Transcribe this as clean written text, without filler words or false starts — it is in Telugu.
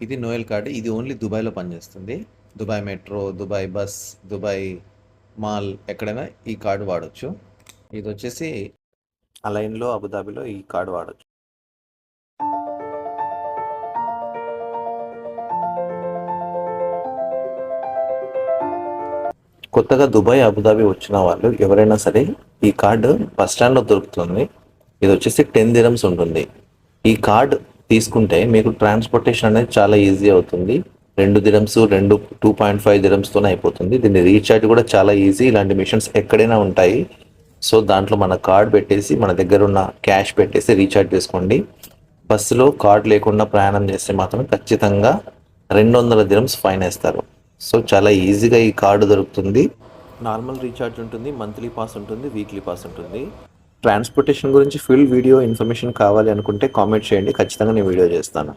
ఇది నోయల్ కార్డ్. ఇది ఓన్లీ దుబాయ్‌లో పనిచేస్తుంది. Dubai metro, Dubai bus, Dubai mall ఎక్కడైనా ఈ కార్డ్ వాడొచ్చు. ఇదొచ్చేసి అలైన్‌లో, అబుదాబిలో ఈ కార్డ్ వాడొచ్చు. కొత్తగా దుబాయ్, అబుదాబి వచ్చిన వాళ్ళు ఎవరైనా సరే ఈ కార్డు బస్ స్టాండ్‌లో దొరుకుతుంది. ఇది వచ్చేసి 10 దిరమ్స్ ఉంటుంది. ఈ కార్డ్ తీసుకుంటే మీకు ట్రాన్స్‌పోర్టేషన్ అనేది చాలా ఈజీ అవుతుంది. 2 దిరమ్స్, 2.5 దిరమ్స్‌తోనే అయిపోతుంది. దీన్ని రీఛార్జ్ కూడా చాలా ఈజీ. ఇలాంటి మిషన్స్ ఎక్కడైనా ఉంటాయి. సో దాంట్లో మన కార్డ్ పెట్టేసి మన దగ్గర ఉన్న క్యాష్ పెట్టేసి రీఛార్జ్ చేసుకోండి. బస్సులో కార్డ్ లేకుండా ప్రయాణం చేస్తే మాత్రం ఖచ్చితంగా 200 దిరమ్స్ ఫైన్ వేస్తారు. సో చాలా ఈజీగా ఈ కార్డు దొరుకుతుంది. నార్మల్ రీఛార్జ్ ఉంటుంది, మంత్లీ పాస్ ఉంటుంది, వీక్లీ పాస్ ఉంటుంది. ట్రాన్స్పోర్టేషన్ గురించి ఫుల్ వీడియో ఇన్ఫర్మేషన్ కావాలి అనుకుంటే కామెంట్ చేయండి, ఖచ్చితంగా నేను వీడియో చేస్తాను.